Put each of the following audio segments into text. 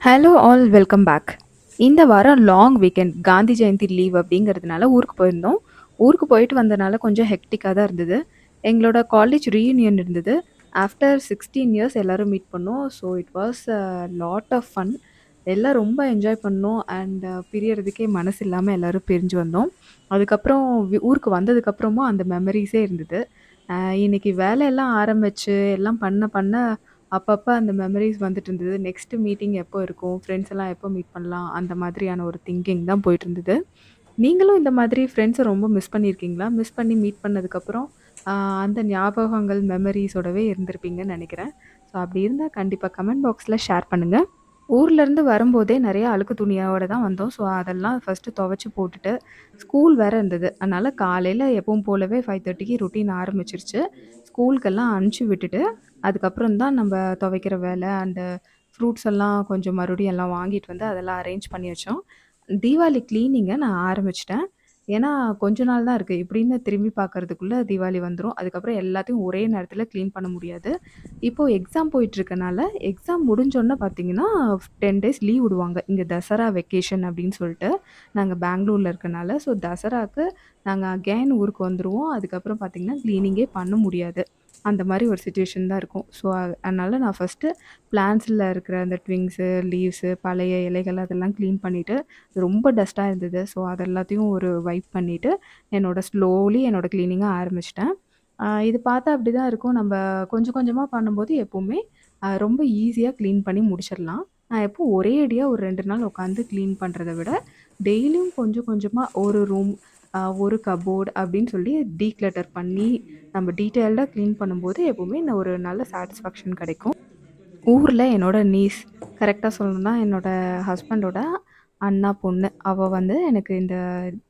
Hello all welcome back. இந்த வாரம் long weekend Gandhi Jayanti leave அப்படிங்கிறதுனால ஊருக்கு போயிருந்தோம். ஊருக்கு போயிட்டு வந்தனால கொஞ்சம் ஹெக்டிக்காக தான் இருந்தது. எங்களோட காலேஜ் ரீயூனியன் இருந்தது. ஆஃப்டர் 16 இயர்ஸ் எல்லாரும் மீட் பண்ணோம். So it was a lot of fun. எல்லாம் ரொம்ப என்ஜாய் பண்ணோம் அண்ட் பிரியறதுக்கே மனசு இல்லாமல் எல்லாரும் பிரிஞ்சு வந்தோம். அதுக்கப்புறம் ஊருக்கு வந்ததுக்கப்புறமும் அந்த மெமரிஸே இருந்தது. இன்னைக்கு வேலையெல்லாம் ஆரம்பிச்சு எல்லாம் பண்ண பண்ண அப்பப்ப அந்த மெமரீஸ் வந்துட்டு இருந்தது. நெக்ஸ்ட் மீட்டிங் எப்போ இருக்கும்? ஃப்ரெண்ட்ஸ் எல்லாம் எப்போ மீட் பண்ணலாம்? அந்த மாதிரியான ஒரு திங்கிங் தான் போயிட்டு இருந்தது. நீங்களும் இந்த மாதிரி ஃப்ரெண்ட்ஸ ரொம்ப மிஸ் பண்ணியிருக்கீங்களா? மிஸ் பண்ணி மீட் பண்ணதுக்கப்புறம், அ அந்த ஞாபகங்கள், மெமரீஸோடவே இருந்திருப்பீங்கன்னு நெனைக்கிறேன். ஸோ அப்படி இருந்தா கண்டிப்பா கமெண்ட் பாக்ஸ்ல ஷேர் பண்ணுங்க. ஊர்லேருந்து வரும்போதே நெறைய அழுக்கு துணியோட தான் வந்தோம். ஸோ அதெல்லாம் ஃபர்ஸ்ட்டு துவைச்சு போட்டுட்டு, ஸ்கூல் வேற இருந்தது. அதனால காலையில எப்பவும் போலவே 5:30க்கு ரொட்டீன் ஆரம்பிச்சுருச்சு. ஸ்கூலுக்கெல்லாம் அனுப்பிச்சு விட்டுட்டு, அதுக்கப்புறம் தான் நம்ப துவைக்கிற வேலை அண்டு ஃப்ரூட்ஸ் எல்லாம் கொஞ்சம் மறுபடியும் எல்லாம் வாங்கிட்டு வந்து அதெல்லாம் அரேஞ்ச் பண்ணி வச்சோம். தீபாவளி கிளீனிங்க நான் ஆரம்பிச்சுட்டேன். ஏன்னா, கொஞ்ச நாள் தான் இருக்கு. இப்படின்னு திரும்பி பார்க்கறதுக்குள்ள தீபாவளி வந்துரும். அதுக்கப்புறம் எல்லாத்தையும் ஒரே நேரத்தில கிளீன் பண்ண முடியாது. இப்போ எக்ஸாம் போயிட்டுருக்கனால, எக்ஸாம் முடிஞ்சோனே பார்த்தீங்கன்னா, 10 டேஸ் லீவ் விடுவாங்க. இங்க தசரா வெக்கேஷன் அப்படின்னு சொல்லிட்டு. நாங்க பெங்களூர்ல இருக்கனால. ஸோ தசராக்கு நாங்க அகைன் ஊருக்கு வந்துருவோம். அதுக்கப்புறம் பார்த்தீங்கன்னா, கிளீனிங்கே பண்ண முடியாது. அந்த மாரி ஒரு சிச்சுவேஷன் தான் இருக்கும். ஸோ அதனால நான் ஃபர்ஸ்ட்டு பிளான்ட்ஸ்ல இருக்கிற அந்த ட்விங்ஸு, லீவ்ஸு, பழைய இலைகள் அதெல்லாம் கிளீன் பண்ணிட்டு, ரொம்ப டஸ்ட்டா இருந்தது. ஸோ அது எல்லாத்தையும் ஒரு வைப் பண்ணிட்டு, என்னோட கிளீனிங்க ஆரம்பிச்சுட்டேன். இது பார்த்தா அப்படி தான் இருக்கும். நம்ப கொஞ்சம் கொஞ்சமா பண்ணும்போது எப்பவுமே ரொம்ப ஈஸியா கிளீன் பண்ணி முடிச்சிடலாம். நான் எப்பவும் ஒரே அடியா ஒரு 2 நாள் உட்காந்து கிளீன் பண்றத விட, டெய்லியும் கொஞ்சம் கொஞ்சமா ஒரு ரூம், ஒரு கப்போர்ட் அப்படின்னு சொல்லி டீக்ளட்டர் பண்ணி, நம்ம டீட்டெயில்டா கிளீன் பண்ணும்போது எப்பவுமே ஒரு நல்ல சாட்டிஸ்ஃபேக்ஷன் கிடைக்கும். ஊர்ல என்னோட நீஸ், கரெக்ட்டா சொல்லணும்னா என்னோட ஹஸ்பண்டோட அண்ணா பொண்ணு. அவ வந்து எனக்கு இந்த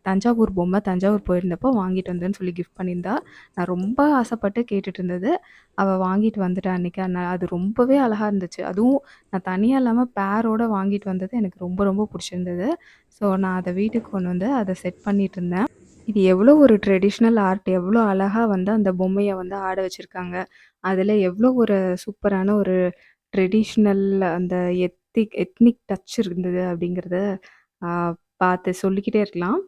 தஞ்சாவூர் பொம்மை தஞ்சாவூர் போயிருந்தப்போ வாங்கிட்டு வந்தேன்னு சொல்லி கிஃப்ட் பண்ணியிருந்தா. நான் ரொம்ப ஆசைப்பட்டு கேட்டுட்டு இருந்தது. அவ வாங்கிட்டு வந்துட்டா அன்னைக்கு. அது ரொம்பவே அழகா இருந்துச்சு. அதுவும் நான் தனியா இல்லாம பேரோட வாங்கிட்டு வந்தது எனக்கு ரொம்ப ரொம்ப புடிச்சிருந்தது. ஸோ நான் அத வீட்டுக்கு கொண்டு வந்து அத செட் பண்ணிட்டுருந்தேன். இது எவ்வளோ ஒரு ட்ரெடிஷ்னல் ஆர்ட். எவ்வளோ அழகா வந்து அந்த பொம்மைய வந்து ஆட வச்சிருக்காங்க. அதில எவ்வளோ ஒரு சூப்பரான ஒரு ட்ரெடிஷ்னல் அந்த எத்னிக் டச் இருந்தது அப்படிங்கிறத ஆ பார்த்து சொல்லிக்கிட்டே இருக்கலாம்.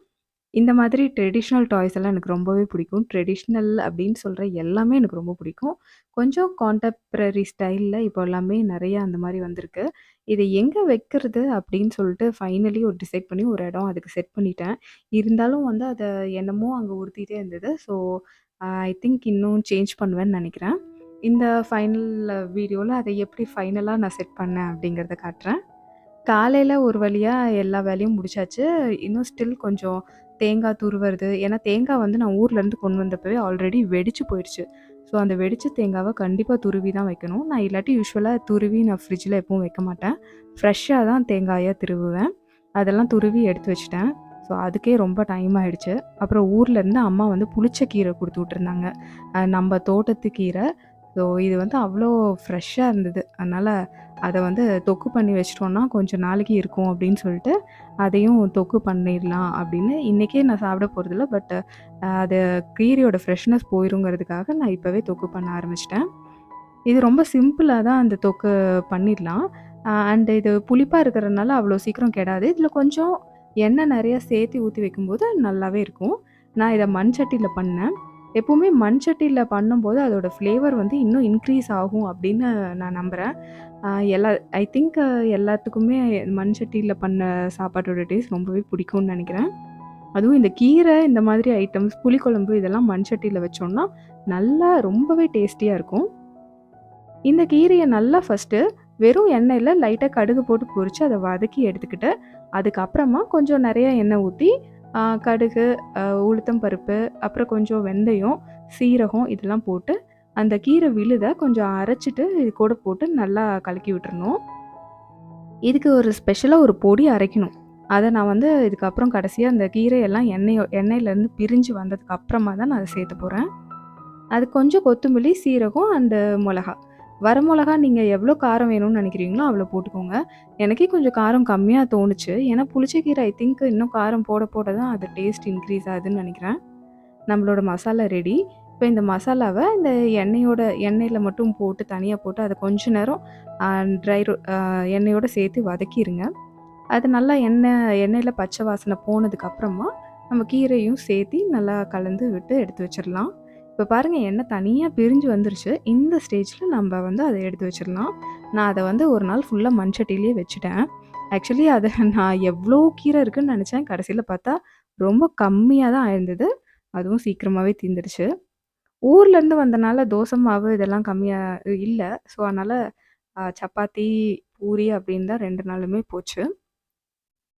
இந்த மாதிரி ட்ரெடிஷ்னல் டாய்ஸ் எல்லாம் எனக்கு ரொம்பவே பிடிக்கும். ட்ரெடிஷ்னல் அப்படின்னு சொல்ற எல்லாமே எனக்கு ரொம்ப பிடிக்கும். கொஞ்சம் கான்டெம்பரரி ஸ்டைல்ல இப்போ எல்லாமே நெறைய அந்த மாரி வந்திருக்கு. இத எங்க வைக்கிறது அப்படின்னு சொல்லிட்டு ஃபைனலி ஒரு டிசைட் பண்ணி ஒரு இடம் அதுக்கு செட் பண்ணிட்டேன். இருந்தாலும் வந்து அத என்னமோ அங்க உறுத்திட்டே இருந்தது. ஸோ ஐ திங்க் இன்னும் சேஞ்ச் பண்ணுவேன்னு நெனைக்கிறேன். இந்த ஃபைனல் வீடியோல அத எப்படி ஃபைனலா நான் செட் பண்ணேன் அப்படிங்கிறத காட்டுறேன். காலையில ஒரு வழியா எல்லா வேலையும் முடிச்சாச்சு. இன்னும் ஸ்டில் கொஞ்சம் தேங்காய் துருவுறது. ஏன்னா தேங்காய் வந்து நான் ஊர்லேருந்து கொண்டு வந்தப்பவே ஆல்ரெடி வெடிச்சு போயிடுச்சு. ஸோ அந்த வெடிச்ச தேங்காவ கண்டிப்பா துருவி தான் வைக்கணும். நான் இல்லாட்டி யூசுவலா துருவி நான் ஃப்ரிட்ஜில எப்பவும் வைக்க மாட்டேன். ஃப்ரெஷ்ஷா தான் தேங்காய திருவுவேன். அதெல்லாம் துருவி எடுத்து வச்சுட்டேன். ஸோ அதுக்கே ரொம்ப டைம் ஆயிடுச்சு. அப்புறம் ஊர்லேருந்து அம்மா வந்து புளிச்ச கீரை குடுத்து விட்டுருந்தாங்க. நம்ப தோட்டத்து கீரை. ஸோ இது வந்து அவ்வளோ ஃப்ரெஷ்ஷா இருந்தது. அதனால அத வந்து தொக்கு பண்ணி வச்சுட்டோம்னா, கொஞ்சம் நாளைக்கு இருக்கும் அப்படின்னு சொல்லிட்டு, அதையும் தொக்கு பண்ணிடலாம் அப்படின்னு இன்னைக்கே நான் சாப்பிட போறதில்ல. பட் அது கீரையோட ஃப்ரெஷ்னஸ் போயிருங்கிறதுக்காக நான் இப்பவே தொக்கு பண்ண ஆரம்பிச்சுட்டேன். இது ரொம்ப சிம்பிளா தான் அந்த தொக்கு பண்ணிடலாம். அண்ட் இது புளிப்பா இருக்கிறதுனால அவ்வளோ சீக்கிரம் கெடாது. இதில கொஞ்சம் எண்ணெய் நெறைய சேர்த்து ஊத்தி வைக்கும்போது நல்லாவே இருக்கும். நான் இத மண் சட்டியில பண்ணேன். எப்பவுமே மண் சட்டியில பண்ணும்போது அதோட ஃப்ளேவர் வந்து இன்னும் இன்க்ரீஸ் ஆகும் அப்படின்னு நான் நம்புறேன். எல்லா ஐ திங்க் எல்லாத்துக்குமே மண் சட்டியில பண்ண சாப்பாட்டோட டேஸ்ட் ரொம்பவே பிடிக்கும்னு நெனைக்கிறேன். அதுவும் இந்த கீரை இந்த மாதிரி ஐட்டம்ஸ், புளிக்குழம்பு இதெல்லாம் மண் சட்டியில வச்சோம்னா, நல்லா ரொம்பவே டேஸ்டியா இருக்கும். இந்த கீரைய நல்லா ஃபர்ஸ்ட்டு வெறும் எண்ணெயில லைட்டா கடுகு போட்டு பொரிச்சு அத வதக்கி எடுத்துக்கிட்டு, அதுக்கப்புறமா கொஞ்சம் நெறைய எண்ணெய் ஊத்தி, கடுகு, உளுத்தம் பருப்பு, அப்புறம் கொஞ்சம் வெந்தயம், சீரகம் இதெல்லாம் போட்டு, அந்த கீரை விழுத கொஞ்சம் அரைச்சுட்டு இது கூட போட்டு நல்லா கலக்கி விட்டுறணும். இதுக்கு ஒரு ஸ்பெஷலா ஒரு பொடி அரைக்கணும். அத நான் வந்து இதுக்கப்புறம் கடைசியா அந்த கீரையெல்லாம் எண்ணெயிலேருந்து பிரிஞ்சு வந்ததுக்கு அப்புறமா தான் நான் அத சேர்த்த போறேன். அது கொஞ்சம் கொத்தமல்லி, சீரகம் அண்டு மொளகா. வரமொளகா நீங்க எவ்வளோ காரம் வேணும்னு நெனைக்கிறீங்களோ, அவ்வளோ போட்டுக்கோங்க. எனக்கே கொஞ்சம் காரம் கம்மியா தோணுச்சு. ஏன்னா புளிச்சக்கீரை ஐ திங்க் இன்னும் காரம் போட போட தான் அது டேஸ்ட் இன்க்ரீஸ் ஆகுதுன்னு நெனைக்கிறேன். நம்மளோட மசாலா ரெடி. இப்ப இந்த மசாலாவ இந்த எண்ணெயில மட்டும் போட்டு தனியா போட்டு அத கொஞ்ச நேரம் அ ட்ரை ரொ அ எண்ணெயோட சேர்த்து வதக்கிருங்க. அது நல்லா எண்ணெயில பச்சை வாசனை போனதுக்கு அப்புறமா, நம்ம கீரையும் சேர்த்தி நல்லா கலந்து விட்டு எடுத்து வச்சிரலாம். இப்ப பாருங்க எண்ணெய் தனியா பிரிஞ்சு வந்துருச்சு. இந்த ஸ்டேஜ்ல நம்ப வந்து அத எடுத்து வச்சிரலாம். நான் அத வந்து ஒரு நாள் ஃபுல்லா மண் சட்டியிலேயே வச்சுட்டேன். ஆக்சுவலி அத நான் எவ்ளோ கீரை இருக்குன்னு நெனச்சேன். கடைசில பார்த்தா ரொம்ப கம்மியா தான் ஆயிருந்தது. அதுவும் சீக்கிரமாவே தீர்ந்துருச்சு. ஊர்லேருந்து வந்தனால தோசை மாவு இதெல்லாம் கம்மியா இல்ல. ஸோ, அதனால சப்பாத்தி, பூரி அப்படின்னு தான் 2 நாளுமே போச்சு.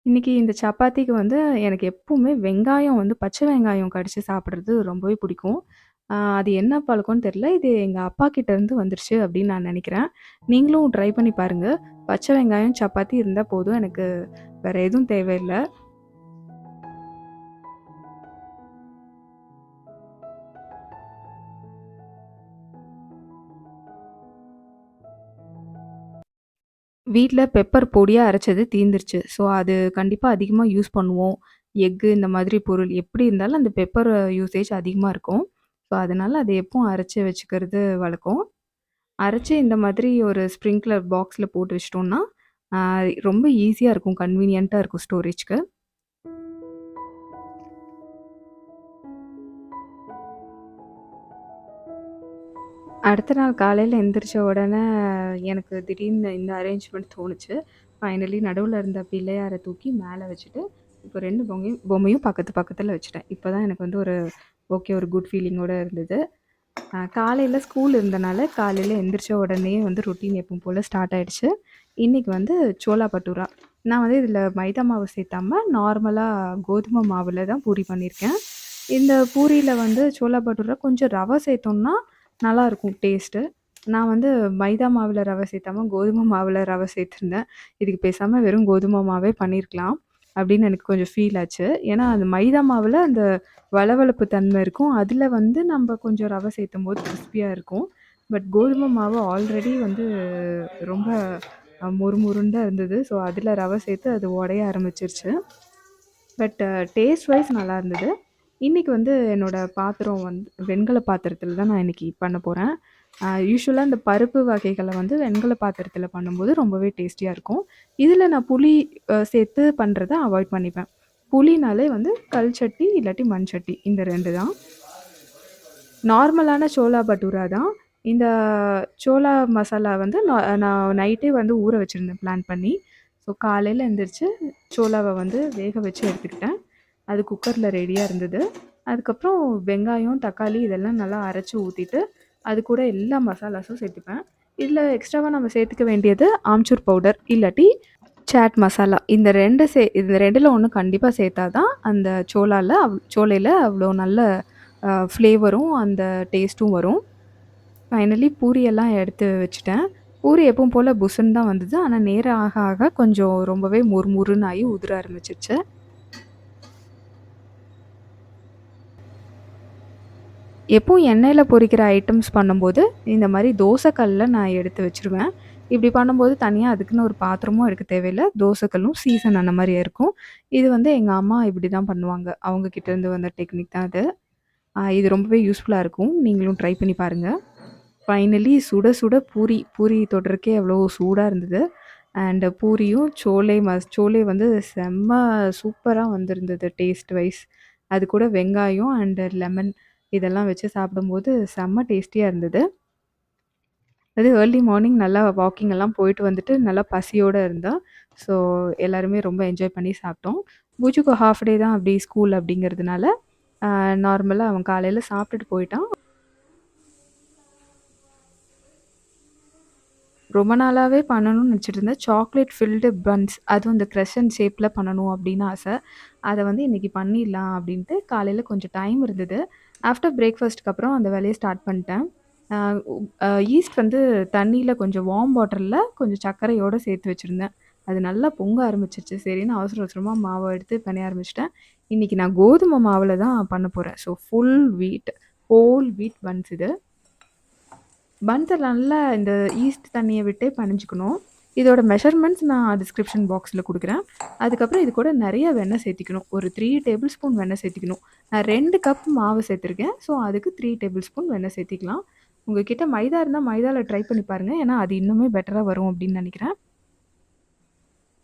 இன்னைக்கு இந்த சப்பாத்திக்கு வந்து எனக்கு எப்பவுமே வெங்காயம் வந்து பச்சை வெங்காயம் கடிச்சு சாப்பிடுறது ரொம்பவே பிடிக்கும். அது என்ன பழக்கம்னு தெரியல. இது எங்க அப்பா கிட்ட இருந்து வந்துருச்சு அப்படின்னு நான் நெனைக்கிறேன். நீங்களும் ட்ரை பண்ணி பாருங்க. பச்சை வெங்காயம், சப்பாத்தி இருந்தா போதும். எனக்கு வேற எதுவும் தேவையில்ல. வீட்ல பெப்பர் பொடியா அரைச்சது தீந்துருச்சு. ஸோ, அது கண்டிப்பா அதிகமா யூஸ் பண்ணுவோம். எக்கு இந்த மாதிரி பொருள் எப்படி இருந்தாலும் அந்த பெப்பர் யூசேஜ் அதிகமா இருக்கும். ஸோ, அதனால அத எப்பவும் அரைச்சு வச்சுக்கிறது வழக்கம். அரைச்சு இந்த மாதிரி ஒரு ஸ்ப்ரிங்க்லர் பாக்ஸ்ல போட்டு வச்சுட்டோம்னா, ஆ ரொம்ப ஈஸியா இருக்கும். கன்வீனியன்ட்டா இருக்கும் ஸ்டோரேஜ்க்கு. அடுத்த நாள் காலையில எந்திரிச்ச உடனே எனக்கு திடீர்னு இந்த அரேஞ்ச்மெண்ட் தோணுச்சு. ஃபைனலி நடுவுல இருந்த பிள்ளையார தூக்கி மேல வச்சுட்டு, இப்போ 2 பொம்மையும் பக்கத்து பக்கத்துல வச்சுட்டேன். இப்ப தான் எனக்கு வந்து ஒரு ஓகே ஒரு குட் ஃபீலிங்கோட இருந்தது. காலையில ஸ்கூல் இருந்தனால, காலையில எந்திரிச்ச உடனே வந்து ரொட்டீன் எப்பவும் போல ஸ்டார்ட் ஆயிடுச்சு. இன்னைக்கு வந்து சோலா பட்டூரா. நான் வந்து இதில மைதா மாவு சேர்த்தாம, நார்மலா கோதுமை மாவுல தான் பூரி பண்ணியிருக்கேன். இந்த பூரியில வந்து சோலா பட்டூரா கொஞ்சம் ரவை சேர்த்தோம்னா, நல்லாயிருக்கும் டேஸ்ட்டு. நான் வந்து மைதா மாவுல ரவை சேர்த்தாம, கோதுமை மாவுல ரவை சேர்த்துருந்தேன். இதுக்கு பேசாம வெறும் கோதுமை மாவே பண்ணியிருக்கலாம். அப்படின்னு எனக்கு கொஞ்சம் ஃபீல் ஆச்சு. ஏன்னா, அந்த மைதா மாவுல அந்த வழவழப்பு தன்மை இருக்கும். அதில வந்து நம்ப கொஞ்சம் ரவை சேர்த்தும்போது கிறிஸ்பியா இருக்கும். பட் கோதுமை மாவு ஆல்ரெடி வந்து ரொம்ப மொறுமொறுன்னு தான் இருந்தது. ஸோ, அதில ரவை சேர்த்து அது உடைய ஆரம்பிச்சுருச்சு. பட் டேஸ்ட் வைஸ் நல்லா இருந்தது. இன்னைக்கு வந்து என்னோட பாத்திரம் வந்து வெண்கல பாத்திரத்தில தான் நான் இன்னைக்கு பண்ண போறேன். யூசுவலா இந்த பருப்பு வகைகள வந்து வெண்கல பாத்திரத்தில பண்ணும்போது ரொம்பவே டேஸ்டியா இருக்கும். இதில நான் புளி சேர்த்து பண்றத அவாய்ட் பண்ணிப்பேன். புளினாலே வந்து கல் சட்டி இல்லாட்டி மண் சட்டி இந்த 2 தான். நார்மலான சோலா பட்டூரா தான். இந்த சோலா மசாலா வந்து நான் நைட்டே வந்து ஊற வச்சிருந்தேன் பிளான் பண்ணி. ஸோ காலையில எந்திரிச்சு சோலாவ வந்து வேக வச்சு எடுத்துக்கிட்டேன். அது குக்கர்ல ரெடியா இருந்தது. அதுக்கப்புறம் வெங்காயம், தக்காளி இதெல்லாம் நல்லா அரைச்சு ஊத்திட்டு, அது கூட எல்லா மசாலாஸும் சேர்த்துப்பேன். இதில எக்ஸ்ட்ராவா நம்ம சேர்த்துக்க வேண்டியது ஆம்ச்சூர் பவுடர் இல்லாட்டி சாட் மசாலா. இந்த 2ல ஒண்ணு கண்டிப்பா சேர்த்தா தான் அந்த சோலையில அவ்வளோ நல்ல ஃப்ளேவரும், அந்த டேஸ்ட்டும் வரும். ஃபைனலி பூரியெல்லாம் எடுத்து வச்சுட்டேன். பூரி எப்பவும் போல புஸ்ஸுன்னு தான் வந்தது. ஆனா நேரம் ஆக ஆக கொஞ்சம் ரொம்பவே மொறுமொறுன்னு ஆயி உதிர ஆரம்பிச்சுருச்சு. எப்பவும் எண்ணெயில பொரிக்கிற ஐட்டம்ஸ் பண்ணும்போது, இந்த மாரி தோசை கல்ல நான் எடுத்து வச்சுருவேன். இப்படி பண்ணும்போது தனியா அதுக்குன்னு ஒரு பாத்திரமும் எடுக்க தேவையில்ல. தோசை கல்லும் சீசன் அந்த மாரியே இருக்கும். இது வந்து எங்க அம்மா இப்படி தான் பண்ணுவாங்க. அவங்க கிட்ட இருந்து வந்த டெக்னிக் தான் இது. இது ரொம்பவே யூஸ்ஃபுல்லா இருக்கும். நீங்களும் ட்ரை பண்ணி பாருங்க. ஃபைனலி சுட சுட பூரி. பூரி தொடுறதுக்கே அவ்வளோ சூடா இருந்தது. அண்ட் பூரியும் சோலே வந்து செம்ம சூப்பரா வந்திருந்தது டேஸ்ட் வைஸ். அது கூட வெங்காயம் அண்ட் லெமன் இதெல்லாம் வச்சு சாப்பிடும்போது செம்ம டேஸ்டியா இருந்தது. அது ஏர்லி மார்னிங் நல்லா வாக்கிங் எல்லாம் போயிட்டு வந்துட்டு நல்லா பசியோட இருந்தோம். ஸோ எல்லாருமே ரொம்ப என்ஜாய் பண்ணி சாப்பிட்டோம். பூஜுக்கு ஹாஃப் டே தான் அப்படி ஸ்கூல் அப்படிங்கிறதுனால, நார்மலா அவன் காலையில சாப்பிட்டுட்டு போயிட்டான். ரொம்ப நாளாவே பண்ணணும்னு நெனச்சுட்டு இருந்தேன். சாக்லேட் ஃபில்டு பன்ஸ் அதுவும் இந்த கிரசன்ட் ஷேப்ல பண்ணணும் அப்படின்னு ஆசை. அத வந்து இன்னைக்கு பண்ணிடலாம் அப்படின்ட்டு காலையில கொஞ்சம் டைம் இருந்தது. ஆஃப்டர் பிரேக்ஃபாஸ்ட்க்கு அப்புறம் அந்த வேலைய ஸ்டார்ட் பண்ணிட்டேன். அ உ அ ஈஸ்ட் வந்து தண்ணீல கொஞ்சம் வார்ம் வாட்டர்ல கொஞ்சம் சர்க்கரையோட சேர்த்து வச்சிருந்தேன். அது நல்லா பொங்க ஆரம்பிச்சுருச்சு. சரின்னு அவசர அவசரமா மாவ எடுத்து பெனைய ஆரம்பிச்சுட்டேன். இன்னைக்கு நான் கோதுமை மாவுல தான் பண்ண போறேன். ஸோ ஃபுல் வீட், ஹோல் வீட் பன்ஸ் இது. பன்ஸ நல்லா இந்த ஈஸ்ட் தண்ணிய விட்டே பெனஞ்சுக்கணும். இதோட மெஷர்மெண்ட்ஸ் நான் டிஸ்கிரிப்ஷன் பாக்ஸில் கொடுக்குறேன். அதுக்கப்புறம் இது கூட நிறைய வெண்ணெய் சேர்த்திக்கணும். ஒரு 3 டேபிள் ஸ்பூன் வெண்ணெய் சேர்த்திக்கணும். நான் 2 கப் மாவு சேர்த்துருக்கேன். ஸோ அதுக்கு 3 டேபிள் ஸ்பூன் வெண்ணெய் சேர்த்திக்கலாம். உங்ககிட்ட மைதா இருந்தால் மைதாவில் ட்ரை பண்ணி பாருங்கள். ஏன்னா அது இன்னுமே பெட்டராக வரும் அப்படின்னு நினைக்கிறேன்.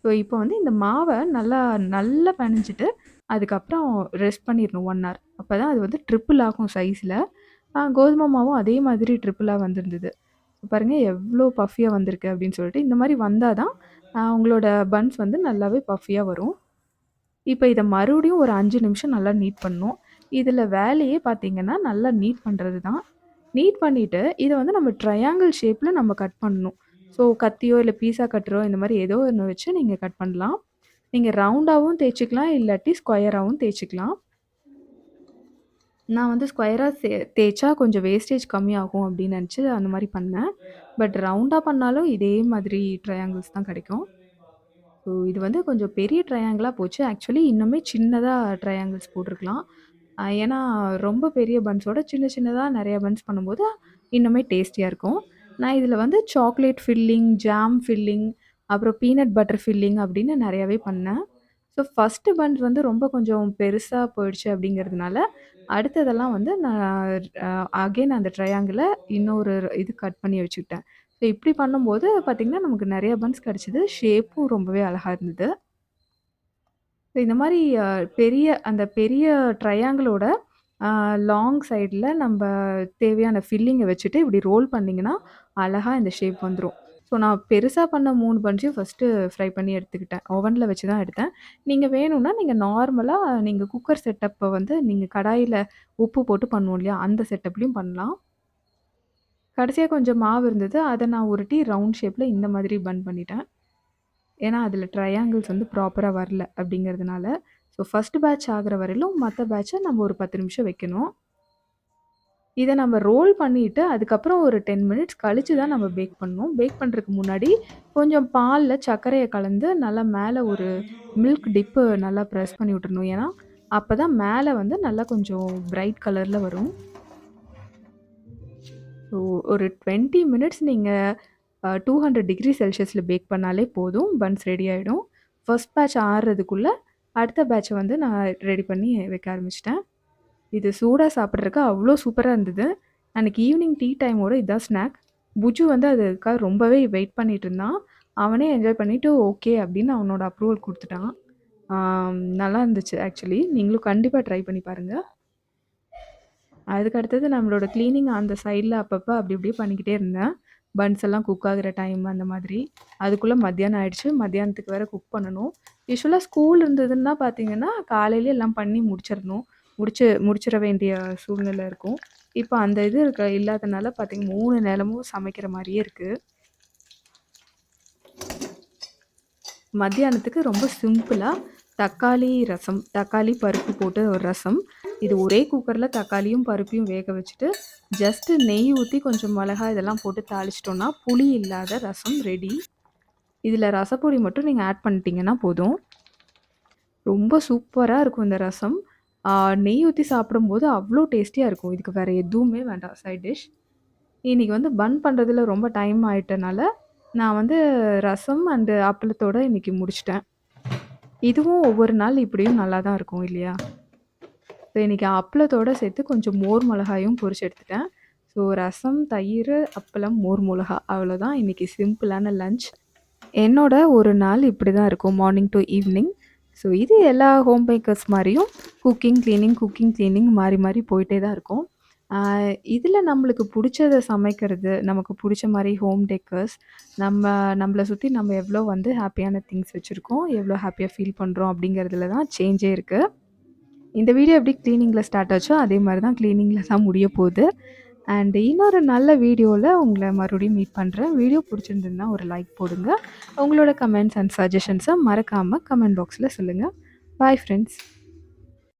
ஸோ இப்போ வந்து இந்த மாவை நல்லா நல்லா பெனஞ்சிட்டு அதுக்கப்புறம் ரெஸ்ட் பண்ணிடணும் 1 ஹவர். அப்போ தான் அது வந்து ட்ரிப்பிள் ஆகும் சைஸில். கோதுமை மாவும் அதே மாதிரி ட்ரிப்பிளாக வந்திருந்தது. பாருங்கள் எவ்வளோ பஃபியாக வந்திருக்கு அப்படின்னு சொல்லிட்டு. இந்த மாதிரி வந்தால் தான் உங்களோட பன்ஸ் வந்து நல்லாவே பஃபியாக வரும். இப்போ இதை மறுபடியும் ஒரு 5 நிமிஷம் நல்லா நீட் பண்ணணும். இதில் வேலையே பார்த்தீங்கன்னா நல்லா நீட் பண்ணுறது தான். நீட் பண்ணிவிட்டு இதை வந்து நம்ம ட்ரையாங்கிள் ஷேப்பில் நம்ம கட் பண்ணணும். ஸோ கத்தியோ இல்லை பீஸா கட்டரோ இந்த மாதிரி ஏதோ ஒன்று வச்சு நீங்கள் கட் பண்ணலாம். நீங்கள் ரவுண்டாகவும் தேய்ச்சிக்கலாம், இல்லாட்டி ஸ்கொயராகவும் தேய்ச்சிக்கலாம். நான் வந்து ஸ்கொயராக தேய்ச்சா கொஞ்சம் வேஸ்டேஜ் கம்மியாகும் அப்படின்னு நினச்சி அந்த மாதிரி பண்ணேன். பட் ரவுண்டாக பண்ணாலும் இதே மாதிரி ட்ரையாங்கிள்ஸ் தான் கிடைக்கும். ஸோ இது வந்து கொஞ்சம் பெரிய ட்ரையாங்கிளாக போச்சு. ஆக்சுவலி இன்னுமே சின்னதாக ட்ரையாங்கிள்ஸ் போட்டிருக்கலாம். ஏன்னா ரொம்ப பெரிய பன்ஸோட சின்ன சின்னதாக நிறைய பன்ஸ் பண்ணும்போது இன்னுமே டேஸ்டியாக இருக்கும். நான் இதில் வந்து சாக்லேட் ஃபில்லிங், ஜாம் ஃபில்லிங், அப்புறம் பீனட் பட்டர் ஃபில்லிங் அப்படின்னு நிறையாவே பண்ணேன். ஸோ ஃபஸ்ட்டு பன்ஸ் வந்து ரொம்ப கொஞ்சம் பெருசாக போயிடுச்சு அப்படிங்கிறதுனால, அடுத்ததெல்லாம் வந்து நான் அகைன் அந்த ட்ரையாங்கிள இன்னொரு இது கட் பண்ணி வச்சுக்கிட்டேன். ஸோ இப்படி பண்ணும்போது பார்த்தீங்கன்னா, நமக்கு நிறைய பன்ஸ் கிடச்சிது. ஷேப்பும் ரொம்பவே அழகா இருந்தது. ஸோ இந்த மாரி அந்த பெரிய ட்ரையாங்கிளோட லாங் சைடில நம்ப தேவையான ஃபில்லிங்க வச்சுட்டு இப்படி ரோல் பண்ணிங்கன்னா, அழகா இந்த ஷேப் வந்துரும். ஸோ நான் பெருசா பண்ண 3 பன்ஸையும் ஃபர்ஸ்ட்டு ஃப்ரை பண்ணி எடுத்துக்கிட்டேன். ஓவன்ல வச்சு தான் எடுத்தேன். நீங்க வேணும்னா, நீங்க நார்மலா நீங்க குக்கர் செட்டப்ப வந்து நீங்க கடாயில உப்பு போட்டு பண்ணுவோம் இல்லையா? அந்த செட்டப்லயும் பண்ணலாம். கடைசியா கொஞ்சம் மாவு இருந்தது. அத நான் உருட்டி ரவுண்ட் ஷேப்ல இந்த மாதிரி பன் பண்ணிட்டேன். ஏன்னா, அதில ட்ரையாங்கிள்ஸ் வந்து ப்ராப்பரா வரல அப்படிங்கிறதுனால. ஸோ ஃபர்ஸ்ட் பேட்ச் ஆகுற வரையிலும் மத்த பேட்ச நம்ம ஒரு 10 நிமிஷம் வைக்கணும். இத நம்ம ரோல் பண்ணிட்டு, அதுக்கப்புறம் ஒரு 10 மினிட்ஸ் கழிச்சு தான் நம்ம பேக் பண்ணணும். பேக் பண்றதுக்கு முன்னாடி கொஞ்சம் பால்ல சர்க்கரைய கலந்து நல்லா மேல ஒரு மில்க் டிப்பு நல்லா ப்ரெஸ் பண்ணி விட்டுறணும். ஏன்னா, அப்பதான் மேல வந்து நல்லா கொஞ்சம் பிரைட் கலர்ல வரும். ஸோ ஒரு 20 மினிட்ஸ் நீங்க 200 டிகிரி செல்சியஸ்ல பேக் பண்ணாலே போதும். பன்ஸ் ரெடி ஆயிடும். ஃபர்ஸ்ட் பேட்ச் ஆறுறதுக்குள்ள அடுத்த பேட்ச வந்து நான் ரெடி பண்ணி வைக்க ஆரம்பிச்சுட்டேன். இது சூடா சாப்பிட்றதுக்கு அவ்வளோ சூப்பரா இருந்தது. அன்னைக்கு ஈவினிங் டீ டைமோட இதான் ஸ்நாக். புஜு வந்து அதுக்காக ரொம்பவே வெயிட் பண்ணிட்டு இருந்தான். அவனே என்ஜாய் பண்ணிட்டு ஓகே அப்படின்னு அவனோட அப்ரூவல் குடுத்துட்டான். நல்லா இருந்துச்சு ஆக்சுவலி. நீங்களும் கண்டிப்பா ட்ரை பண்ணி பாருங்க. அதுக்கு அடுத்தது நம்மளோட கிளீனிங் அந்த சைடில் அப்பப்போ அப்படி இப்படியே பண்ணிக்கிட்டே இருந்தேன். பன்ஸ் எல்லாம் குக் ஆகுற டைம் அந்த மாதிரி. அதுக்குள்ளே மத்தியானம் ஆயிடுச்சு. மத்தியானத்துக்கு வேற குக் பண்ணணும். யூசுவலாக ஸ்கூல் இருந்ததுன்னா பார்த்தீங்கன்னா, காலையிலே எல்லாம் பண்ணி முடிச்சிடணும். முடிச்சிட வேண்டிய சூழ்நிலை இருக்கும். இப்போ அந்த இது இல்லாதனால பார்த்தீங்கன்னா 3 நேரமும் சமைக்கிற மாதிரியே இருக்குது. மத்தியானத்துக்கு ரொம்ப சிம்பிளாக தக்காளி ரசம், தக்காளி பருப்பு போட்டு ஒரு ரசம். இது ஒரே குக்கரில் தக்காளியும் பருப்பையும் வேக வச்சுட்டு ஜஸ்ட்டு நெய் ஊற்றி கொஞ்சம் மிளகாய் இதெல்லாம் போட்டு தாளிச்சிட்டோன்னா புளி இல்லாத ரசம் ரெடி. இதில் ரசப்பொடி மட்டும் நீங்கள் ஆட் பண்ணிட்டீங்கன்னா போதும். ரொம்ப சூப்பராக இருக்கும் இந்த ரசம். நெய் ஊற்றி சாப்பிடும்போது அவ்வளோ டேஸ்டியாக இருக்கும். இதுக்கு வேறு எதுவுமே வேண்டாம் சைட் டிஷ். இன்றைக்கி வந்து பன் பண்ணுறதுல ரொம்ப டைம் ஆயிட்டனால நான் வந்து ரசம் அண்டு அப்பளத்தோடு இன்றைக்கி முடிச்சிட்டேன். இதுவும் ஒவ்வொரு நாள் இப்படியும் நல்லா தான் இருக்கும் இல்லையா? ஸோ இன்றைக்கி அப்பளத்தோடு சேர்த்து கொஞ்சம் மோர் மிளகாயும் பொரிச்சு எடுத்துட்டேன். ஸோ ரசம், தயிர், அப்பளம், மோர் மிளகா அவ்வளோதான் இன்றைக்கி சிம்பிளான லன்ச். என்னோட ஒரு நாள் இப்படி தான் இருக்கும் மார்னிங் டு ஈவினிங். ஸோ இது எல்லா ஹோம் மேக்கர்ஸ் மாதிரியும் குக்கிங், க்ளீனிங் மாறி மாறி போயிட்டே தான் இருக்கும். இதில் நம்மளுக்கு பிடிச்சத சமைக்கிறது, நமக்கு பிடிச்ச மாதிரி ஹோம் டெக்கர்ஸ், நம்மளை சுற்றி நம்ம எவ்வளோ வந்து ஹாப்பியான திங்ஸ் வச்சுருக்கோம், எவ்வளோ ஹாப்பியாக ஃபீல் பண்ணுறோம் அப்படிங்கிறதுல தான் சேஞ்சே இருக்குது. இந்த வீடியோ எப்படி க்ளீனிங்கில் ஸ்டார்ட் ஆச்சோ அதே மாதிரி தான் க்ளீனிங்கில் தான் முடிய போகுது. அண்ட் இன்னொரு நல்ல வீடியோவில் உங்களை மறுபடியும் மீட் பண்ணுறேன். வீடியோ பிடிச்சிருந்ததுன்னா ஒரு லைக் போடுங்க. உங்களோட கமெண்ட்ஸ் அண்ட் சஜஷன்ஸை மறக்காமல் கமெண்ட் பாக்ஸில் சொல்லுங்கள். Bye friends.